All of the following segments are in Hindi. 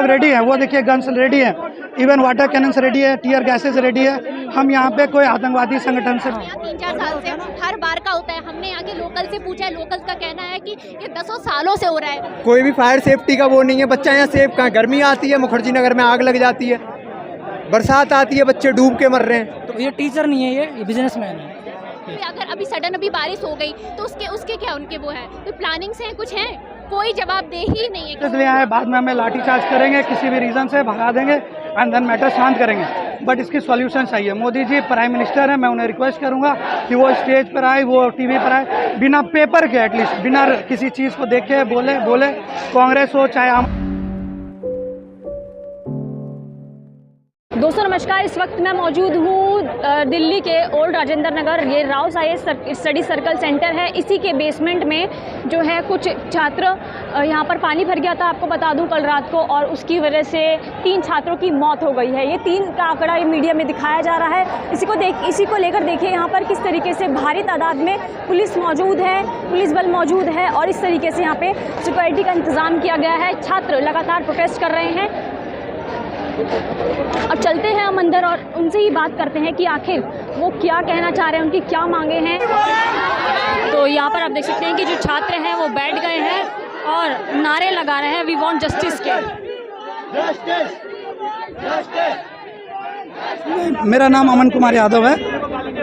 लोग रेडी हैं, वो देखिए गन्स रेडी हैं, इवन वाटर कैनन्स रेडी है, टीयर गैसेस रेडी है। हम यहाँ पे कोई आतंकवादी संगठन से 3-4 साल से हर बार का होता है। हमने यहाँ के लोकल से पूछा है, लोकल का कहना है कि ये 10 सालों से हो रहा है। कोई भी फायर सेफ्टी का वो नहीं है। बच्चा यहाँ सेफ कहाँ, गर्मी आती है मुखर्जी नगर में आग लग जाती है, बरसात आती है बच्चे डूब के मर रहे हैं। तो ये टीचर नहीं है, ये बिजनेसमैन है। अगर अभी सडन बारिश हो गई तो उसके क्या उनके वो है, तो प्लानिंग से कुछ है, कोई जवाब दे ही नहीं है। इसलिए आए, बाद में हमें लाठीचार्ज करेंगे, किसी भी रीज़न से भगा देंगे एंड देन मैटर शांत करेंगे। बट इसकी सॉल्यूशन चाहिए। मोदी जी प्राइम मिनिस्टर हैं, मैं उन्हें रिक्वेस्ट करूंगा कि वो स्टेज पर आए, वो टीवी पर आए, बिना पेपर के एटलीस्ट, बिना किसी चीज़ को देखे बोले कांग्रेस हो चाहे आम। दोस्तों नमस्कार, इस वक्त मैं मौजूद हूँ दिल्ली के ओल्ड राजेंद्र नगर। ये राव साहेब स्टडी सर्कल सेंटर है। इसी के बेसमेंट में जो है कुछ छात्र, यहाँ पर पानी भर गया था आपको बता दूँ कल रात को, और उसकी वजह से 3 छात्रों की मौत हो गई है। ये 3 का आंकड़ा ये मीडिया में दिखाया जा रहा है। इसी को लेकर देखिए यहाँ पर किस तरीके से भारी तादाद में पुलिस मौजूद है, पुलिस बल मौजूद है, और इस तरीके से यहाँ पे सिक्योरिटी का इंतज़ाम किया गया है। छात्र लगातार प्रोटेस्ट कर रहे हैं। अब चलते हैं हम अंदर और उनसे ही बात करते हैं कि आखिर वो क्या कहना चाह रहे हैं, उनकी क्या मांगे हैं। तो यहाँ पर आप देख सकते हैं कि जो छात्र हैं वो बैठ गए हैं और नारे लगा रहे हैं, वी वांट जस्टिस के। मेरा नाम अमन कुमार यादव है,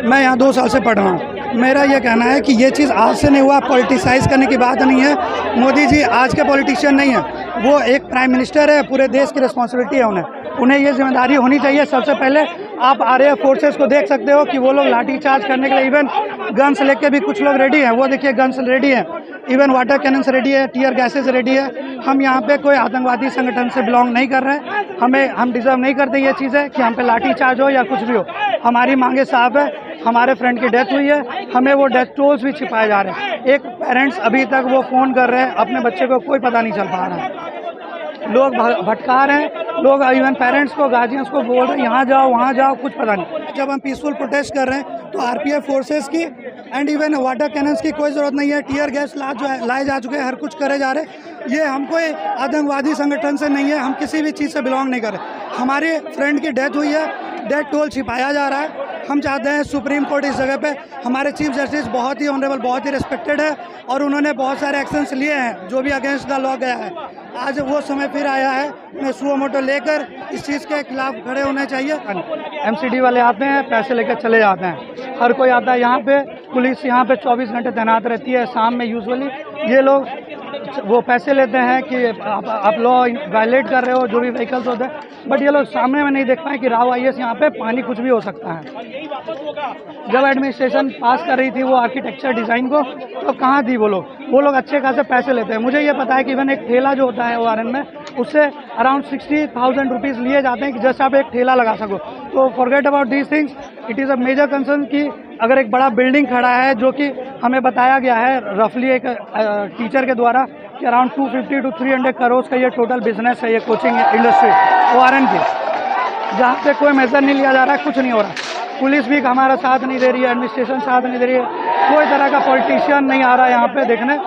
मैं यहाँ 2 साल से पढ़ रहा हूँ। मेरा ये कहना है कि ये चीज़ आज से नहीं हुआ, पॉलिटिसाइज करने की बात नहीं है। मोदी जी आज के पॉलिटिशियन नहीं है, वो एक प्राइम मिनिस्टर है, पूरे देश की रिस्पॉन्सिबिलिटी है उन्हें ये जिम्मेदारी होनी चाहिए। सबसे पहले आप आरएएफ फोर्सेस को देख सकते हो कि वो लोग लाठीचार्ज करने के लिए इवन गन्स लेके भी कुछ लोग रेडी हैं, वो देखिए गन्स रेडी हैं, इवन वाटर कैनन्स रेडी है, टीयर गैसेस रेडी है। हम यहाँ पे कोई आतंकवादी संगठन से बिलोंग नहीं कर रहे हैं। हम डिज़र्व नहीं करते ये चीज़ें कि हम पे लाठीचार्ज हो या कुछ भी हो। हमारी मांगे साफ है। हमारे फ्रेंड की डेथ हुई है, हमें वो डेथ टोल्स भी छिपाए जा रहे हैं। एक पेरेंट्स अभी तक वो फ़ोन कर रहे हैं, अपने बच्चे को कोई पता नहीं चल पा रहा है। लोग भटका रहे हैं, लोग इवन पेरेंट्स को, गार्जियंस को बोल रहे हैं यहाँ जाओ वहाँ जाओ, कुछ पता नहीं। जब हम पीसफुल प्रोटेस्ट कर रहे हैं तो आरपीएफ फोर्सेस की एंड इवन वाटर कैनन्स की कोई ज़रूरत नहीं है। टीयर गैस लाए जा चुके हैं, हर कुछ करे जा रहे हैं। ये हम कोई आतंकवादी संगठन से नहीं है, हम किसी भी चीज़ से बिलोंग नहीं कर रहे। हमारे फ्रेंड की डेथ हुई है, डेथ टोल छिपाया जा रहा है। हम चाहते हैं सुप्रीम कोर्ट इस जगह पे, हमारे चीफ जस्टिस बहुत ही ऑनरेबल, बहुत ही रिस्पेक्टेड है और उन्होंने बहुत सारे एक्शंस लिए हैं जो भी अगेंस्ट द लॉ गया है। आज वो समय फिर आया है, उन्हें सुओ मोटो लेकर इस चीज़ के खिलाफ खड़े होने चाहिए। एमसीडी वाले आते हैं, पैसे लेकर चले जाते हैं, हर कोई आता है यहाँ पे। पुलिस यहाँ पे 24 घंटे तैनात रहती है। शाम में यूजुअली ये लोग वो पैसे लेते हैं कि आप लॉ वायलेट कर रहे हो, जो भी व्हीकल्स होते हैं, बट ये लोग सामने में नहीं देख पाए कि राव आईएएस यहाँ पे पानी कुछ भी हो सकता है। जब एडमिनिस्ट्रेशन पास कर रही थी वो आर्किटेक्चर डिज़ाइन को, तो कहाँ थी वो लोग अच्छे खासे पैसे लेते हैं। मुझे ये पता है कि इवन एक ठेला जो होता है ORN में, उससे अराउंड 60,000 रुपीज़ लिए जाते हैं कि जैसे आप एक ठेला लगा सको। तो forget about these things, it is a major concern कि अगर एक बड़ा बिल्डिंग खड़ा है, जो कि हमें बताया गया है रफली एक टीचर के द्वारा कि अराउंड 250 to 300 करोड़ का ये टोटल बिजनेस है, ये कोचिंग इंडस्ट्री ORN की, जहाँ पे कोई मेजर नहीं लिया जा रहा है, कुछ नहीं हो रहा। पुलिस भी हमारा साथ नहीं दे रही है, एडमिनिस्ट्रेशन साथ नहीं दे रही है, कोई तरह का पॉलिटिशियन नहीं आ रहा है यहाँ पे देखने।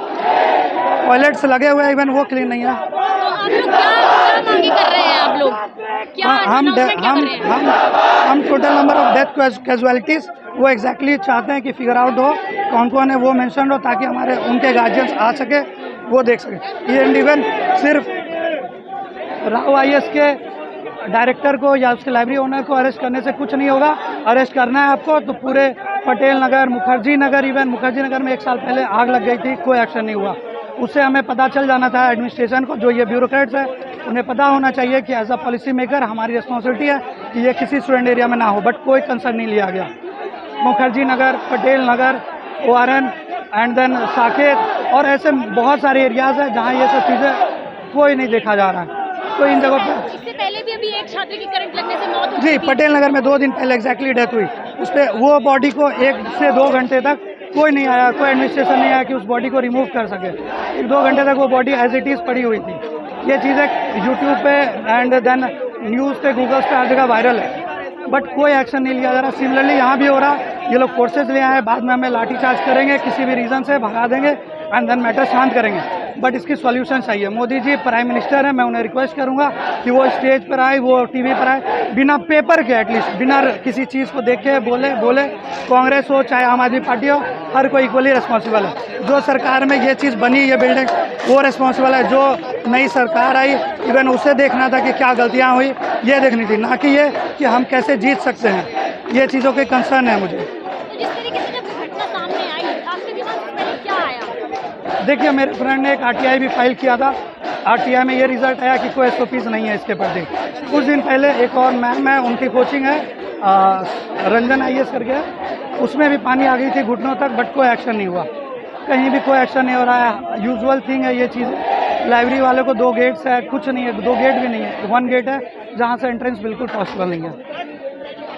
टॉयलेट्स लगे हुए हैं, इवन वो क्लीन नहीं है। तो आप लोग क्या मांगे कर रहे हैं? आप लोग क्या हम total number of death casualties वो एग्जैक्टली चाहते हैं कि फिगर आउट हो, कौन कौन है वो मेंशन हो, ताकि हमारे उनके गार्जियंस आ सके, वो देख सके। ये इवन सिर्फ राव आईएएस के डायरेक्टर को या उसके लाइब्रेरी ओनर को अरेस्ट करने से कुछ नहीं होगा। अरेस्ट करना है आपको तो पूरे पटेल नगर, मुखर्जी नगर, इवन मुखर्जी नगर में 1 साल पहले आग लग गई थी, कोई एक्शन नहीं हुआ। उससे हमें पता चल जाना था एडमिनिस्ट्रेशन को, जो ये ब्यूरोक्रेट्स है उन्हें पता होना चाहिए कि एज अ पॉलिसी मेकर हमारी रिस्पॉन्सिबिलिटी है कि ये किसी स्टूडेंट एरिया में ना हो, बट कोई कंसर्न नहीं लिया गया। Mukherjee Nagar, Patel Nagar, ORN and then Saket और ऐसे बहुत सारे एरियाज़ हैं जहाँ ये सब चीज़ें कोई नहीं देखा जा रहा है। तो इन जगहों पर इससे पहले भी अभी एक छात्र की करंट लगने से मौत हो जी, पटेल नगर में 2 दिन पहले एग्जैक्टली डेथ हुई। उस पर वो बॉडी को 1 से 2 घंटे तक कोई नहीं आया, कोई एडमिनिस्ट्रेशन नहीं आया कि उस बॉडी को रिमूव कर सके। 1-2 घंटे तक वो बॉडी एज इट इज़ पड़ी हुई थी। ये चीज़ें यूट्यूब पे एंड देन न्यूज़ पे, गूगल पे हर जगह वायरल है, बट कोई एक्शन नहीं लिया जा रहा। सिमिलरली यहाँ भी हो रहा, ये लोग फोर्सेज ले आए, बाद में हमें लाठीचार्ज करेंगे, किसी भी रीज़न से भगा देंगे एंड देन मैटर शांत करेंगे। बट इसकी सॉल्यूशन चाहिए। मोदी जी प्राइम मिनिस्टर है, मैं उन्हें रिक्वेस्ट करूंगा कि वो स्टेज पर आए, वो टीवी पर आए, बिना पेपर के एटलीस्ट, बिना किसी चीज़ को देखे बोले। कांग्रेस हो चाहे आम आदमी पार्टी हो, हर कोई इक्वली रिस्पॉन्सिबल है। जो सरकार में ये चीज़ बनी, ये बिल्डिंग, वो रिस्पॉन्सिबल है। जो नई सरकार आई, इवन उसे देखना था कि क्या गलतियाँ हुई, ये देखनी थी, ना कि ये कि हम कैसे जीत सकते हैं। ये चीज़ों के कंसर्न है मुझे। तो जिस तरीके से जब घटना सामने आई, आपके दिमाग में पहले क्या आया? देखिए, मेरे फ्रेंड ने एक RTI भी फाइल किया था। RTI में ये रिजल्ट आया कि कोई SOPs नहीं है इसके प्रति। कुछ दिन पहले एक और मैम है, उनकी कोचिंग है रंजन IAS करके, उसमें भी पानी आ गई थी घुटनों तक, बट कोई एक्शन नहीं हुआ। कहीं भी कोई एक्शन नहीं हो रहा है। यूजुअल थिंग है ये चीज़। लाइब्रेरी वाले को 2 गेट्स है, कुछ नहीं है, 2 गेट भी नहीं है, 1 गेट है जहाँ से एंट्रेंस बिल्कुल पॉसिबल नहीं है।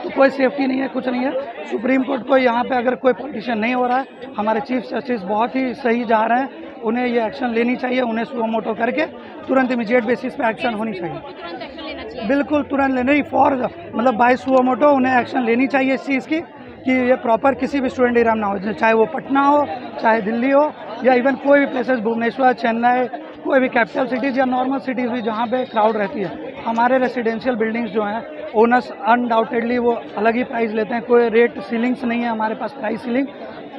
तो कोई सेफ्टी नहीं है, कुछ नहीं है। सुप्रीम कोर्ट को यहाँ पे अगर कोई पॉलिटिशियन नहीं हो रहा है, हमारे चीफ जस्टिस बहुत ही सही जा रहे हैं, उन्हें ये एक्शन लेनी चाहिए। उन्हें सुओ मोटो करके तुरंत इमीडिएट बेसिस पे एक्शन होनी चाहिए। तुरंत एक्शन लेना चाहिए। बिल्कुल तुरंत लेने ही फॉर मतलब बाय सुओ मोटो उन्हें एक्शन लेनी चाहिए इस चीज़ की कि ये प्रॉपर किसी भी स्टूडेंट एरिया ना हो, चाहे वो पटना हो, चाहे दिल्ली हो, या इवन कोई भी प्लेसेस, भुवनेश्वर, चेन्नई, कोई भी कैपिटल सिटीज़ या नॉर्मल सिटीज़ भी जहाँ पे क्राउड रहती है। हमारे रेसिडेंशियल बिल्डिंग्स जो हैं, ओनर्स अनडाउटेडली वो अलग ही प्राइस लेते हैं। कोई रेट सीलिंग्स नहीं है हमारे पास, प्राइस सीलिंग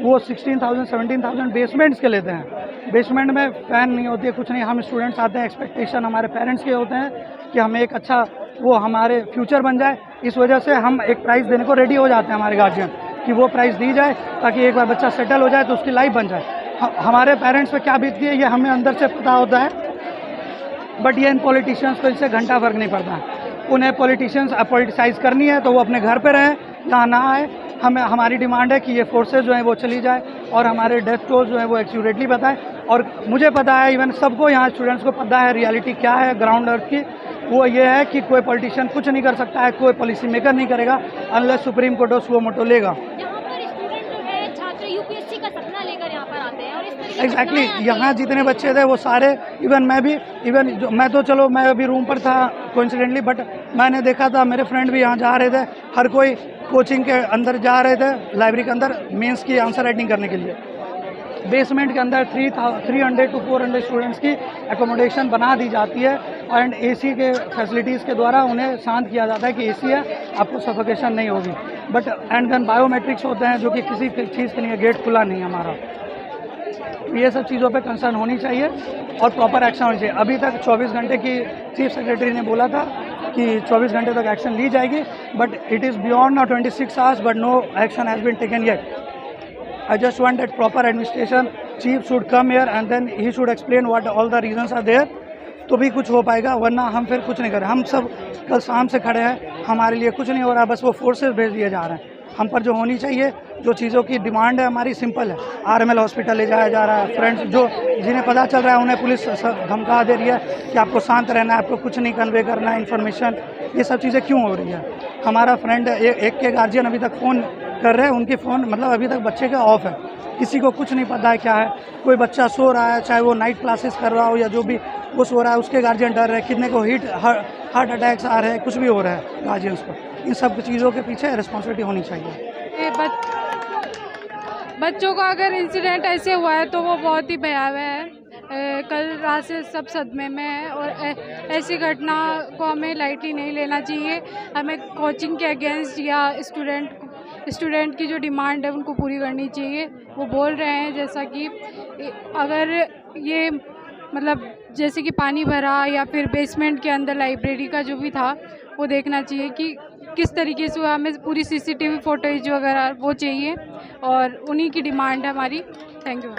वो 16,000 17,000 बेसमेंट्स के लेते हैं। बेसमेंट में फ़ैन नहीं होती है, कुछ नहीं। हम स्टूडेंट्स आते हैं, एक्सपेक्टेशन हमारे पेरेंट्स के होते हैं कि हमें एक अच्छा वो हमारे फ्यूचर बन जाए। इस वजह से हम एक प्राइस देने को रेडी हो जाते हैं हमारे गार्जियन कि वो प्राइस दी जाए ताकि एक बार बच्चा सेटल हो जाए तो उसकी लाइफ बन जाए। हमारे पेरेंट्स पे क्या बीतती है ये हमें अंदर से पता होता है, बट ये इन पॉलिटिशियंस को इससे घंटा फर्क नहीं पड़ता है। उन्हें पॉलिटिशियंस पॉलिटिसाइज करनी है तो वो अपने घर पे रहें, यहाँ ना आए। हमारी डिमांड है कि ये फोर्सेज जो हैं वो चली जाए और हमारे डेथ टोल जो है वो एक्यूरेटली बताएं। और मुझे पता है, इवन सबको यहाँ स्टूडेंट्स को पता है रियलिटी क्या है ग्राउंड अर्थ की। वो ये है कि कोई पॉलिटिशियन कुछ नहीं कर सकता है, कोई पॉलिसी मेकर नहीं करेगा unless supreme court suo motu लेगा। यहाँ पर स्टूडेंट जो है, छात्र UPSC का सपना लेकर यहाँ पर आते हैं और इस तरीके से एग्जैक्टली घटनाएं आती यहाँ हैं। जितने बच्चे थे वो सारे, इवन मैं भी, मैं तो चलो मैं अभी रूम पर था कोइंसिडेंटली, बट मैंने देखा था मेरे फ्रेंड भी यहाँ जा रहे थे। हर कोई कोचिंग के अंदर जा रहे थे, लाइब्रेरी के अंदर मेंस की आंसर राइटिंग करने के लिए। बेसमेंट के अंदर 300 to 400 स्टूडेंट्स की एकोमोडेशन बना दी जाती है एंड AC के फैसिलिटीज़ के द्वारा उन्हें शांत किया जाता है कि AC है, आपको सफोकेशन नहीं होगी। बट एंड देन बायोमेट्रिक्स होते हैं जो कि किसी चीज़ के लिए गेट खुला नहीं हमारा। ये सब चीज़ों पे कंसर्न होनी चाहिए और प्रॉपर एक्शन होनी चाहिए। अभी तक 24 घंटे की चीफ सेक्रेटरी ने बोला था कि 24 घंटे तक एक्शन ली जाएगी, but it is beyond now 26 hours, but no action has been taken yet. I just want that proper administration chief should come here and then he should explain what all the reasons are there, तो भी कुछ हो पाएगा, वरना हम फिर कुछ नहीं करें। हम सब कल शाम से खड़े हैं, हमारे लिए कुछ नहीं हो रहा, बस वो फोर्सेस भेज दिए जा रहे हैं। हम पर जो होनी चाहिए, जो चीज़ों की डिमांड है हमारी सिंपल है। RML हॉस्पिटल ले जाया जा रहा है, फ्रेंड्स जो जिन्हें पता चल रहा है उन्हें पुलिस धमका दे रही है कि आपको शांत रहना है, आपको कुछ नहीं कन्वे करना है इन्फॉर्मेशन। ये सब चीज़ें क्यों हो रही है? हमारा फ्रेंड एक के गार्जियन अभी तक फ़ोन कर रहे हैं, उनके फ़ोन मतलब अभी तक बच्चे का ऑफ है, किसी को कुछ नहीं पता है क्या है। कोई बच्चा सो रहा है, चाहे वो नाइट क्लासेस कर रहा हो या जो भी, वो सो रहा है, उसके गार्जियन डर रहे हैं, कितने को हार्ट अटैक्स आ रहे हैं, कुछ भी हो रहा है गार्जियंस को। इन सब चीज़ों के पीछे रिस्पॉन्सिबिलिटी होनी चाहिए। बच्चों का अगर इंसिडेंट ऐसे हुआ है तो वो बहुत ही भयावह है। कल रात से सब सदमे में है और ऐसी घटना को हमें लाइटली नहीं लेना चाहिए। हमें कोचिंग के अगेंस्ट या स्टूडेंट की जो डिमांड है उनको पूरी करनी चाहिए। वो बोल रहे हैं जैसा कि अगर ये मतलब जैसे कि पानी भरा या फिर बेसमेंट के अंदर लाइब्रेरी का जो भी था वो देखना चाहिए कि किस तरीके से हमें पूरी CCTV फुटेज वगैरह वो चाहिए और उन्हीं की डिमांड है हमारी। Thank you.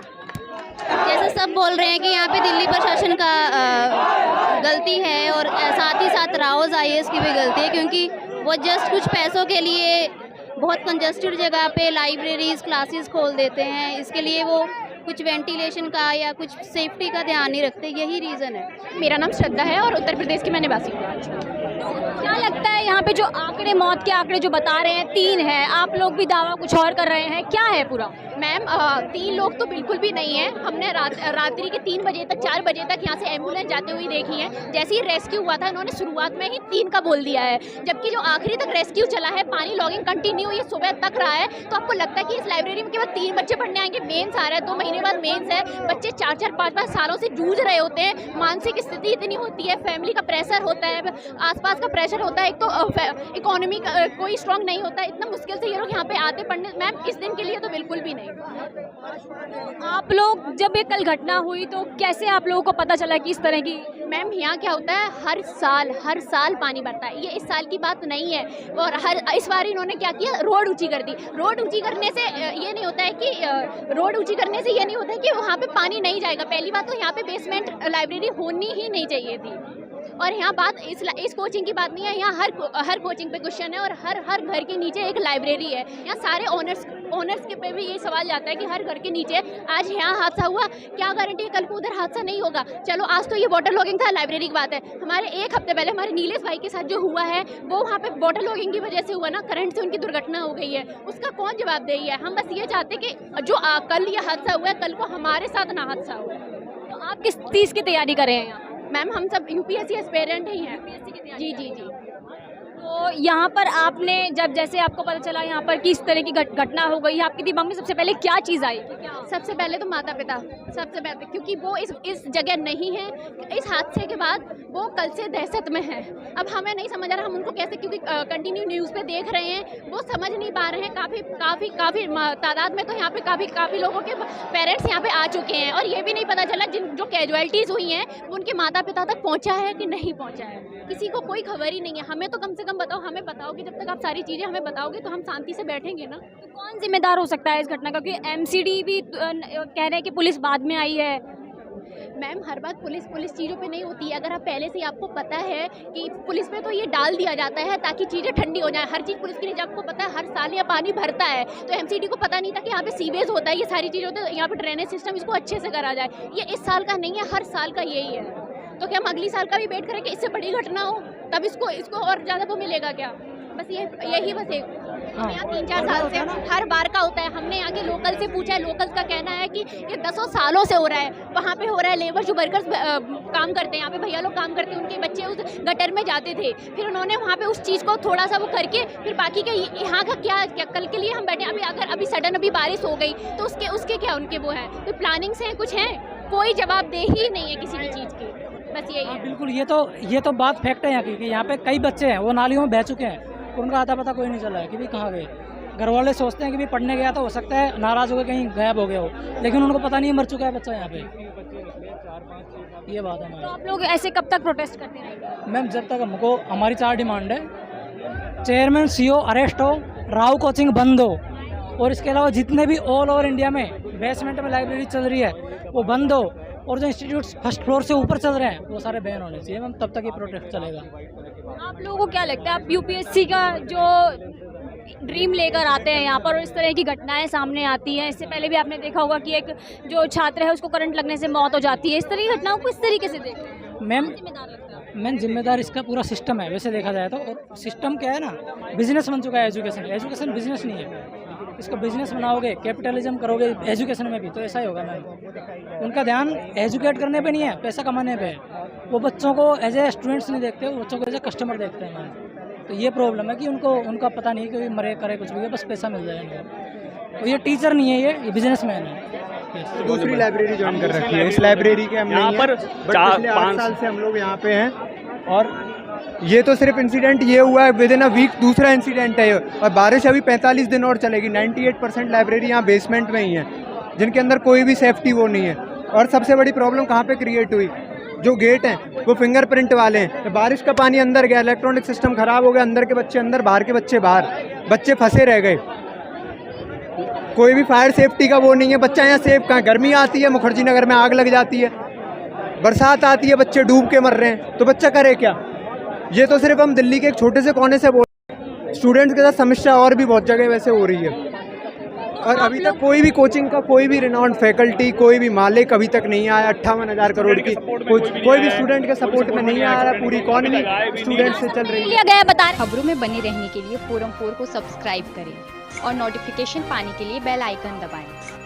जैसे सब बोल रहे हैं कि यहाँ पे दिल्ली प्रशासन का गलती है और साथ ही साथ राउस IAS की भी गलती है, क्योंकि वो जस्ट कुछ पैसों के लिए बहुत कंजस्टेड जगह पे लाइब्रेरीज क्लासेस खोल देते हैं। इसके लिए वो कुछ वेंटिलेशन का या कुछ सेफ्टी का ध्यान नहीं रखते, यही रीज़न है। मेरा नाम श्रद्धा है और उत्तर प्रदेश की मैं निवासी हूँ। क्या लगता है यहाँ पे जो आंकड़े, मौत के आंकड़े जो बता रहे हैं 3 है, आप लोग भी दावा कुछ और कर रहे हैं, क्या है पूरा? मैम 3 लोग तो बिल्कुल भी नहीं है। हमने रात्रि के 3 बजे तक 4 बजे तक यहाँ से एम्बुलेंस जाते हुए देखी है। जैसे ही रेस्क्यू हुआ था इन्होंने शुरुआत में ही 3 का बोल दिया है, जबकि जो आखिरी तक रेस्क्यू चला है, पानी लॉगिंग कंटिन्यू ये सुबह तक रहा है। तो आपको लगता है कि इस लाइब्रेरी में केवल 3 बच्चे पढ़ने आएंगे? मेंस आ रहा है, 2 महीने बाद मेंस है, बच्चे 4-4 5-5 सालों से जूझ रहे होते हैं, मानसिक स्थिति इतनी होती है, फैमिली का प्रेशर होता है, आसपास का प्रेशर होता है, एक तो इकोनॉमी कोई स्ट्रांग नहीं होता, इतना मुश्किल से ये लोग यहाँ पे आते पढ़ने। मैम इस दिन के लिए तो बिल्कुल भी नहीं। आप लोग जब ये कल घटना हुई तो कैसे आप लोगों को पता चला कि इस तरह की? मैम यहाँ क्या होता है, हर साल पानी बढ़ता है, ये इस साल की बात नहीं है। और इस बार इन्होंने क्या किया, रोड ऊंची कर दी। रोड ऊंची करने से ये नहीं होता है कि वहाँ पे पानी नहीं जाएगा। पहली बात तो यहाँ पे बेसमेंट लाइब्रेरी होनी ही नहीं चाहिए थी। और यहाँ बात इस कोचिंग की बात नहीं है, यहाँ हर कोचिंग पे क्वेश्चन है, और हर घर के नीचे एक लाइब्रेरी है। यहाँ सारे ओनर्स के पे भी ये सवाल जाता है कि हर घर के नीचे आज यहाँ हादसा हुआ, क्या गारंटी है कल को उधर हादसा नहीं होगा? चलो आज तो ये वाटर लॉगिंग था, लाइब्रेरी की बात है। हमारे 1 हफ्ते पहले हमारे नीलेश भाई के साथ जो हुआ है वो वहाँ पे वाटर लॉगिंग की वजह से हुआ ना, करंट से उनकी दुर्घटना हो गई है, उसका कौन जवाबदेही है? हम बस ये चाहते कि जो कल ये हादसा हुआ है, कल को हमारे साथ ना हादसा हो। तो आप किस चीज़ की तैयारी कर रहे हैं यहाँ? मैम हम सब यूपीएससी एस्पिरेंट ही हैं। जी। तो यहाँ पर आपने जैसे आपको पता चला यहाँ पर कि इस तरह की घटना हो गई, आपके दिमाग में सबसे पहले क्या चीज़ आई? सबसे पहले तो माता पिता, सबसे पहले, क्योंकि वो इस जगह नहीं है। इस हादसे के बाद वो कल से दहशत में है। अब हमें नहीं समझ आ रहा हम उनको कैसे, क्योंकि कंटिन्यू न्यूज़ पे देख रहे हैं, वो समझ नहीं पा रहे हैं। काफ़ी तादाद में तो यहाँ पे काफ़ी लोगों के पेरेंट्स यहाँ पे आ चुके हैं, और ये भी नहीं पता चला जो कैजुअलिटीज़ हुई हैं उनके माता पिता तक पहुँचा है कि नहीं पहुँचा है, किसी को कोई खबर ही नहीं है। हमें तो कम से कम बताओ, हमें बताओगे, जब तक आप सारी चीज़ें हमें बताओगे तो हम शांति से बैठेंगे ना। तो कौन जिम्मेदार हो सकता है इस घटना का? क्योंकि एमसीडी भी कह रहे हैं कि पुलिस बाद में आई है। मैम हर बात पुलिस चीज़ों पे नहीं होती है। अगर आप पहले से आपको पता है कि पुलिस पे तो ये डाल दिया जाता है ताकि चीज़ें ठंडी हो जाए, हर चीज़ पुलिस की नहीं। जब आपको पता है हर साल यहाँ पानी भरता है, तो एमसीडी को पता नहीं था कि यहाँ पे सीवेज होता है, ये सारी चीज़ होती है, यहाँ पे ड्रेनेज सिस्टम इसको अच्छे से करा जाए। ये इस साल का नहीं है, हर साल का यही है। तो क्या हम अगली साल का भी वेट करें कि इससे बड़ी घटना हो, तब इसको और ज़्यादा वो मिलेगा क्या? बस यही बस एक यहाँ 3-4 साल से हर बार का होता है। हमने यहाँ के लोकल से पूछा है, लोकल का कहना है कि ये 10 सालों से हो रहा है। वहाँ पे हो रहा है, लेबर जो वर्कर्स काम करते हैं, यहाँ पे भैया लोग काम करते हैं, उनके बच्चे उस गटर में जाते थे, फिर उन्होंने वहाँ पे उस चीज़ को थोड़ा सा वो करके फिर बाकी के यहाँ का क्या कल के लिए हम बैठे। अभी सडन बारिश हो गई तो उसके क्या उनके वो हैं, तो प्लानिंग से कुछ हैं, कोई जवाबदेही नहीं है किसी भी चीज़ की। बस यही है। बिल्कुल, ये तो बात फैक्ट है यहाँ की कि यहाँ पे कई बच्चे हैं वो नालियों में बह चुके हैं, उनका आता पता कोई नहीं चला है कि भी कहाँ गए। घर वाले सोचते हैं कि भी पढ़ने गया तो हो सकता है नाराज़ हो गए, कहीं गायब हो गया हो, लेकिन उनको पता नहीं मर चुका है बच्चा यहाँ पे। ये बात है। तो आप लोग ऐसे कब तक प्रोटेस्ट करते रहेंगे? मैम जब तक हमको, हमारी 4 डिमांड है। चेयरमैन CO अरेस्ट हो, राव कोचिंग बंद हो, और इसके अलावा जितने भी ऑल ओवर इंडिया में बेसमेंट में लाइब्रेरी चल रही है वो बंद हो, और जो इंस्टीट्यूट्स फर्स्ट फ्लोर से ऊपर चल रहे हैं वो सारे बैन होने चाहिए मैम, तब तक ये प्रोटेस्ट चलेगा। आप लोगों को क्या लगता है, आप यूपीएससी का जो ड्रीम लेकर आते हैं यहाँ पर और इस तरह की घटनाएं सामने आती हैं, इससे पहले भी आपने देखा होगा कि एक जो छात्र है उसको करंट लगने से मौत हो जाती है, इस तरह की घटनाओं को इस तरीके से देखते हैं? मैम जिम्मेदार इसका पूरा सिस्टम है वैसे देखा जाए तो। और सिस्टम क्या है ना, बिजनेस बन चुका है एजुकेशन बिजनेस नहीं है। इसको बिजनेस बनाओगे, कैपिटलिज्म करोगे एजुकेशन में भी, तो ऐसा ही होगा मैम। उनका ध्यान एजुकेट करने पे नहीं है, पैसा कमाने पे है। वो बच्चों को एज ए स्टूडेंट्स नहीं देखते, वो बच्चों को एज ए कस्टमर देखते हैं मैम। तो ये प्रॉब्लम है कि उनका पता नहीं कि मरे करे कुछ भी, बस पैसा मिल जाएगा। तो ये टीचर नहीं है, ये बिजनेसमैन है। दूसरी लाइब्रेरी ज्वाइन कर रखी है, इस लाइब्रेरी के हम यहाँ पर 4-5 साल से हम लोग यहाँ पे हैं। और ये तो सिर्फ इंसिडेंट ये हुआ है, विद इन अ वीक दूसरा इंसिडेंट है, और बारिश अभी 45 दिन और चलेगी। 98% लाइब्रेरी यहाँ बेसमेंट में ही है, जिनके अंदर कोई भी सेफ्टी वो नहीं है। और सबसे बड़ी प्रॉब्लम कहाँ पे क्रिएट हुई, जो गेट हैं वो फिंगरप्रिंट वाले हैं। बारिश का पानी अंदर गया, इलेक्ट्रॉनिक सिस्टम खराब हो गया, अंदर के बच्चे अंदर, बाहर के बच्चे बाहर, बच्चे फंसे रह गए। कोई भी फायर सेफ्टी का वो नहीं है। बच्चा यहाँ सेफ कहाँ, गर्मी आती है मुखर्जी नगर में आग लग जाती है, बरसात आती है बच्चे डूब के मर रहे हैं, तो बच्चा करे क्या? ये तो सिर्फ हम दिल्ली के एक छोटे से कोने से बोल, स्टूडेंट्स के साथ समस्या और भी बहुत जगह वैसे हो रही है। और अभी तक कोई भी कोचिंग का कोई भी रिनाउंड फैकल्टी, कोई भी मालिक अभी तक नहीं आया। 58,000 करोड़ की कोई भी स्टूडेंट के सपोर्ट में नहीं आ रहा। पूरी इकॉनमी स्टूडेंट से चल रही है। खबरों में बने रहने के लिए फोरम 4 को सब्सक्राइब करें। और नोटिफिकेशन पाने के लिए बेल आइकन दबाएं।